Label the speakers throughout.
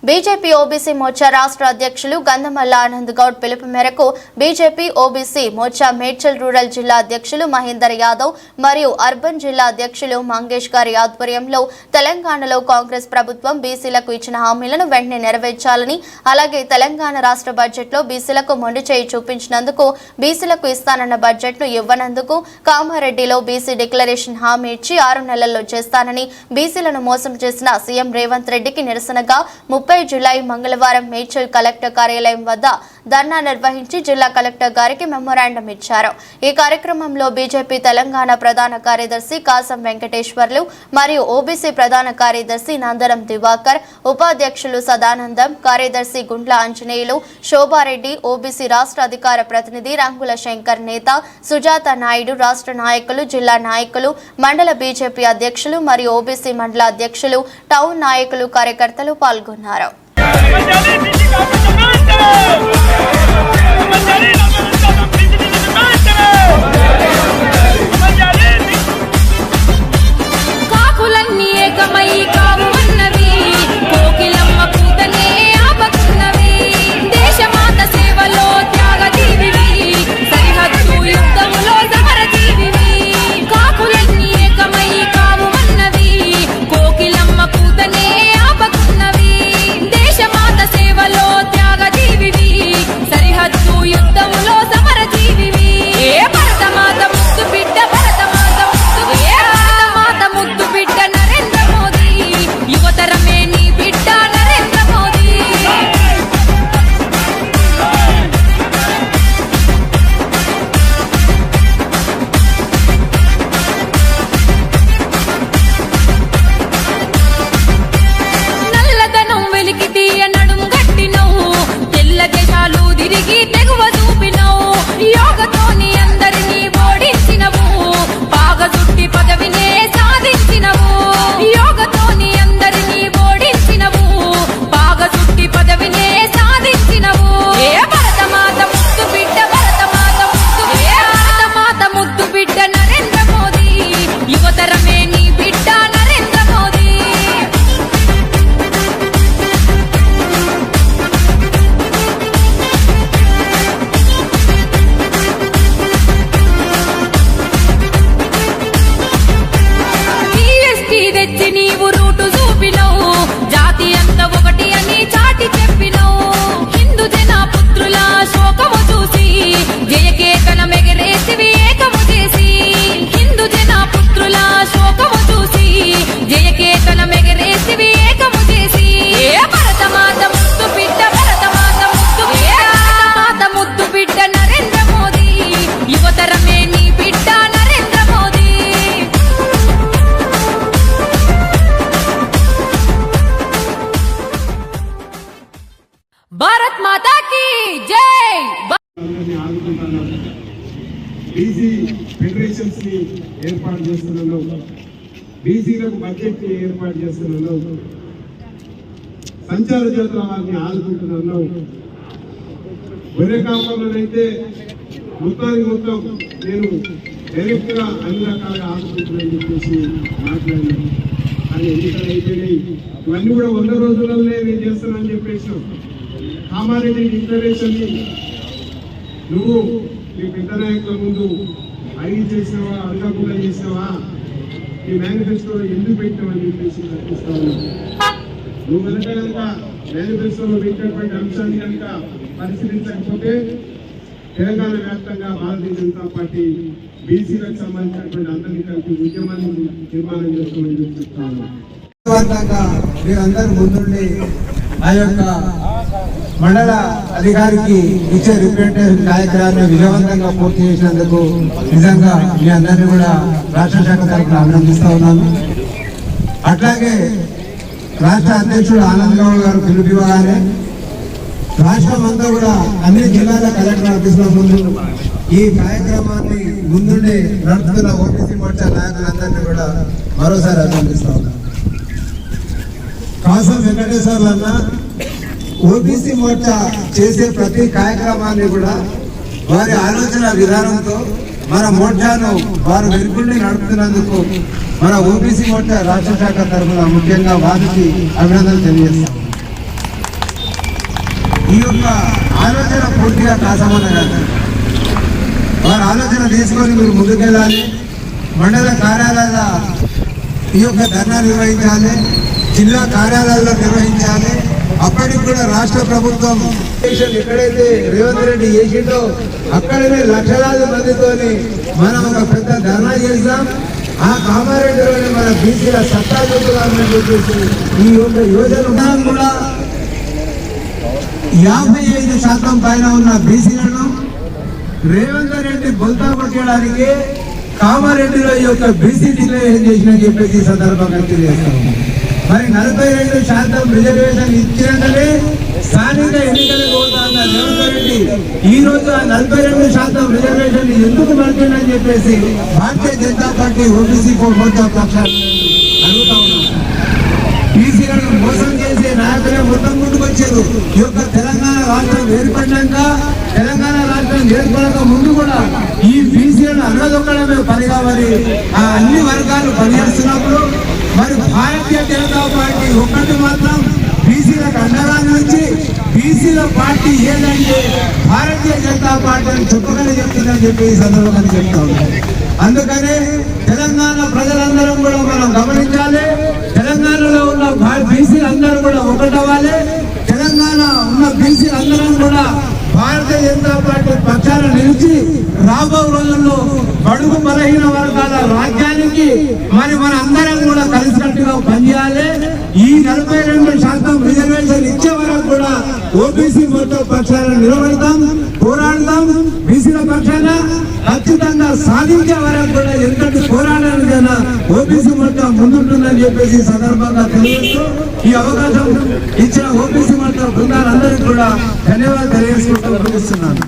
Speaker 1: BJP OBC Morcha రాష్ట్ర అధ్యక్షులు గంధమల్ల ఆనంద్ గౌడ్ పిలుపు మేరకు BJP OBC Morcha Medchal rural జిల్లా అధ్యక్షులు మహేందర్ యాదవ్ మరియు అర్బన్ జిల్లా అధ్యక్షులు మంగేష్ గారి ఆధ్వర్యంలో తెలంగాణలో కాంగ్రెస్ ప్రభుత్వం బీసీలకు ఇచ్చిన హామీలను వెంటనే నెరవేర్చాలని, అలాగే తెలంగాణ రాష్ట్ర బడ్జెట్లో బీసీలకు మొండి చేయి చూపించినందుకు, బీసీలకు ఇస్తానన్న బడ్జెట్ను ఇవ్వనందుకు, కామారెడ్డిలో బీసీ డిక్లరేషన్ హామీ ఇచ్చి 6 నెలల్లో చేస్తానని బీసీలను మోసం చేసిన సీఎం రేవంత్ రెడ్డికి నిరసనగా 30 జూలై మంగళవారం మేడ్చల్ కలెక్టర్ కార్యాలయం వద్ద ధర్నా నిర్వహించి జిల్లా కలెక్టర్ గారికి మెమోరాండం ఇచ్చారు. ఈ కార్యక్రమంలో బీజేపీ తెలంగాణ ప్రధాన కార్యదర్శి కాసం వెంకటేశ్వర్లు మరియు ఓబీసీ ప్రధాన కార్యదర్శి నందరం దివాకర్, ఉపాధ్యక్షులు సదానందం, కార్యదర్శి గుండ్ల ఆంజనేయులు, శోభారెడ్డి, ఓబీసీ రాష్ట్ర అధికార ప్రతినిధి రంగుల శంకర్, నేత సుజాత నాయుడు, రాష్ట్ర నాయకులు, జిల్లా నాయకులు, మండల బీజేపీ అధ్యక్షులు మరియు ఓబీసీ మండల అధ్యక్షులు, టౌన్ నాయకులు, కార్యకర్తలు పాల్గొన్నారు.
Speaker 2: కాకులన్నీ ఏకమై కావున్నవి, కోకిలమ్మ కూతనే ఆపకున్నవి, దేశమాత సేవలో త్యాగజీవివి, సరిహద్దు యుద్ధములో సమరజీవివి. కాకులన్నీ ఏకమై కావున్నవి, కోకిలమ్మ కూతనే ఆపకున్నవి, దేశమాత సేవలో త్యాగజీవివి, సరిహద్దు యుద్ధములో సమరజీవివి. ఏ భరతమాత ముద్దు బిడ్డ, భరతమాత ముద్దు, ఏ భరతమాత ముద్దు బిడ్డ నరేంద్ర మోదీ, యువతరమే నీ బిడ్డ నరేంద్ర మోదీ. నల్లదనం వెలికి తీయ నడుము గట్టినవు, తెల్ల దేశాలు తిరిగి తెగువ చూపినవు, యోగతోని అందరినీ ఓడించినవు, పాగజుట్టి పదవినే సాధించినవు, యోగతోని అందరినీ ఓడించినవు, పాగజుట్టి పదవినే సాధించినవు. ఏ భరతమాత ముద్దు బిడ్డ, భరతమాత ముద్దు, ఏ భరతమాత ముద్దు బిడ్డ నరేంద్ర మోదీ, యువతరమే నీ బిడ్డ నరేంద్ర మోదీ. జీఎస్టీ తెచ్చి నీవు రూటు చూపినవు, జాతి అంత ఒకటి అని చాటి చెప్పినవు, హిందూ జన పుత్రుల శోకము చూసి జయకేతన మెగరేసివి ఏకము చేసి, హిందూ జన పుత్రుల శోకము చూసి జయకేతన మెగరేసివి ఏకము చేసి. ఏ భరతమాత ముద్దు బిడ్డ, భరతమాత ముద్దు, ఏ భరతమాత ముద్దు బిడ్డ నరేంద్ర మోదీ, యువతరమే నీ బిడ్డ నరేంద్ర మోదీ. భారత్ మాతా కీ జై.
Speaker 3: బీసీ ఫెడరేషన్స్ ని ఏర్పాటు చేస్తున్నాను, బీసీలకు బడ్జెట్ ని ఏర్పాటు చేస్తున్నాను, సంచార జ్యోతుల వారిని ఆదుకుంటున్నాను. గొర్రె కాపర్లనైతే మొత్తం నేను డైరెక్ట్ గా అన్ని రకాలుగా ఆదుకుంటున్నాను చెప్పేసి మాట్లాడినాను. కానీ ఎన్నికలు అయిపోయినాయి, ఇవన్నీ కూడా 100 రోజులలోనే నేను చేస్తానని చెప్పేసాం. కామారెడ్డి డిక్లరేషన్ ని నువ్వు నీ పెద్ద నాయకుల ముందు అడిగి చేసినావా, అడగకుండా చేసినావా, ఈ మేనిఫెస్టోలో ఎందుకు పెట్టామని చెప్పేసి ప్రశ్నిస్తా ఉన్నా. నువ్వు కనుక మేనిఫెస్టోలో పెట్టినటువంటి అంశాన్ని కనుక పరిశీలించకపోతే తెలంగాణ వ్యాప్తంగా భారతీయ జనతా పార్టీ బీసీలకు సంబంధించినటువంటి అందరినీ కలిపి ఉద్యమాన్ని నిర్మాణం చేసుకోమని చెప్తాను.
Speaker 4: మీరందరూ ముందుండి ఆ యొక్క మండల అధికారికి ఇచ్చే రిప్రజెంటేషన్ కార్యక్రమాన్ని విజయవంతంగా పూర్తి చేసినందుకు నిజంగా మీ అందరినీ కూడా రాష్ట్ర శాఖ తరఫున అభినందిస్తా ఉన్నాను. అట్లాగే రాష్ట్ర అధ్యక్షుడు ఆనంద్ గౌడ్ గారు పిలుపుగానే రాష్ట్రం అంతా కూడా అన్ని జిల్లాల కలెక్టర్ ఆఫీసుల ముందు ఈ కార్యక్రమాన్ని ముందుండి నడుపుతున్న ఓబీసీ మోర్చా నాయకులందరినీ కూడా మరోసారి అభినందిస్తా ఉన్నాను. కాసం వెంకటేశ్వర్లు అన్న ఓబీసీ మోర్చా చేసే ప్రతి కార్యక్రమాన్ని కూడా వారి ఆలోచన విధానంతో మన మోర్చాను వారు వెనుకుండి నడుపుతున్నందుకు మన ఓబీసీ మోర్చా రాష్ట్ర శాఖ తరఫున ముఖ్యంగా వారికి అభినందనలు తెలియజేస్తాం. ఈ యొక్క ఆలోచన పూర్తిగా కాసమన్న కాదు. వారి ఆలోచన తీసుకొని మీరు ముందుకెళ్ళాలి. మండల కార్యాలయాల ఈ యొక్క ధర్నా నిర్వహించాలి, జిల్లా కార్యాలయాల్లో నిర్వహించాలి. అప్పటికి కూడా రాష్ట్ర ప్రభుత్వం ఎక్కడైతే రేవంత్ రెడ్డి చేసిండో అక్కడనే లక్షలాది మందితోని మనం ఒక పెద్ద ధర్నా చేస్తాం. ఆ కామారెడ్డిలోనే మన బీసీల సత్తా చూపుదామని చెప్పేసి ఈ యొక్క యోజన కూడా 55% పైన ఉన్న బీసీలను రేవంత్ రెడ్డి బొంతా కొట్టడానికి కామారెడ్డిలో ఈ యొక్క బీసీ డిక్లరేషన్ చేసిన చెప్పేసి ఈ సందర్భంగా తెలియజేస్తాం. మరి 42% రిజర్వేషన్ ఇచ్చినట్లే స్థానిక ఎన్నికలకు పోతాన్న రేవంత్ రెడ్డి ఈ రోజు ఆ 42% రిజర్వేషన్ ఎందుకు మర్చిందని చెప్పేసి భారతీయ జనతా పార్టీ ఓబీసీ మోర్చా పక్షాలు అడుగుతా ఉన్నాం. బీసీలను మోసం చేసే నాయకులే మొత్తం ముందుకొచ్చారు. ఈ యొక్క తెలంగాణ రాష్ట్రం ఏర్పడినాక, తెలంగాణ రాష్ట్రం ఏర్పడక ముందు కూడా ఈ బీసీలను అనదొక్కడమే పనిగా మరి ఆ అన్ని వర్గాలు పనిచేస్తున్నప్పుడు మరి భారతీయ జనతా పార్టీ ఒక్కటి మాత్రం బీసీలకు అండగా నుంచి బీసీల పార్టీ ఏదంటే భారతీయ జనతా పార్టీ అని చెప్పకనే చెప్తుందని చెప్పి ఈ సందర్భంగా చెప్తా ఉన్నాం. అందుకనే తెలంగాణ ప్రజలందరం కూడా మనం గమనించాలి. తెలంగాణలో ఉన్న బీసీలందరూ కూడా ఒకటవ్వాలి. తెలంగాణ ఉన్న బీసీలందరం కూడా భారతీయ జనతా పార్టీ పక్షాన నిలిచి రాబో రోజుల్లో బడుగు బలహీన వర్గాల రాజ్యానికి మరి మన అందరం కూడా కలిసికట్టుగా పనిచేయాలి. ఈ 42% రిజర్వేషన్ ఇచ్చే వరకు కూడా ఓబీసీ మొత్తం పక్షాన నిలబడతాం, పోరాడతాం. బీసీల పక్షాన ఖచ్చితంగా సాధించే వరకు కూడా ఎందుకంటే పోరాడానికైనా ఓబీసీ మొత్తం ముందుంటుందని చెప్పేసి సందర్భంగా తెలియజేస్తూ ఈ అవకాశం ఇచ్చిన ఓబీసీ మొత్తం బృందాలందరికీ కూడా ధన్యవాదాలు తెలియజేసుకుంటూ ముగిస్తున్నాను.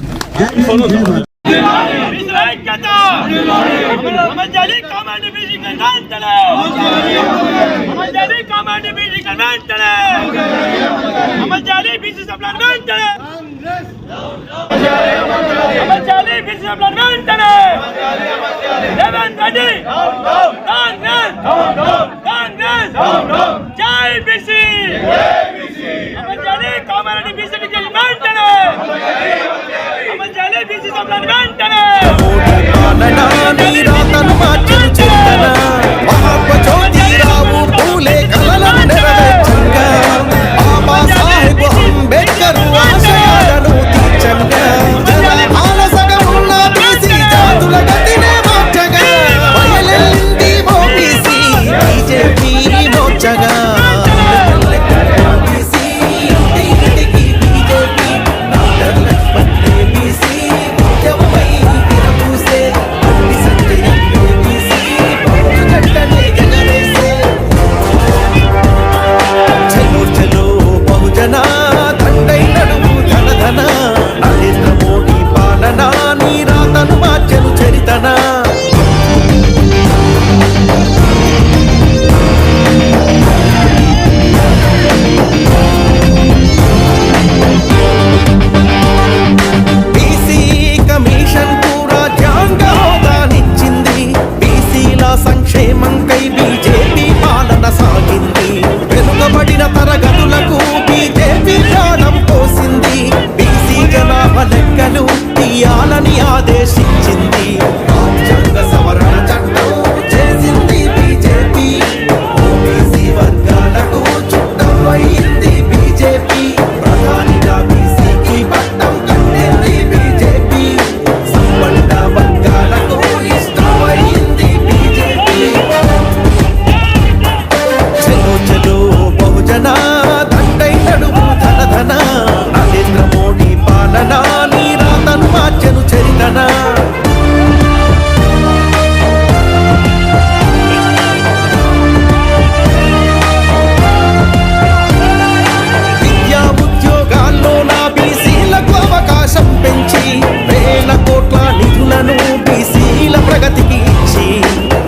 Speaker 5: ప్రగతికి ఇచ్చి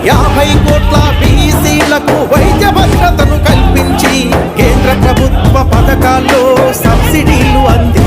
Speaker 5: 50 కోట్ల బీసీలకు వైద్య భద్రతను కల్పించి కేంద్ర ప్రభుత్వ పథకాల్లో సబ్సిడీలు అంది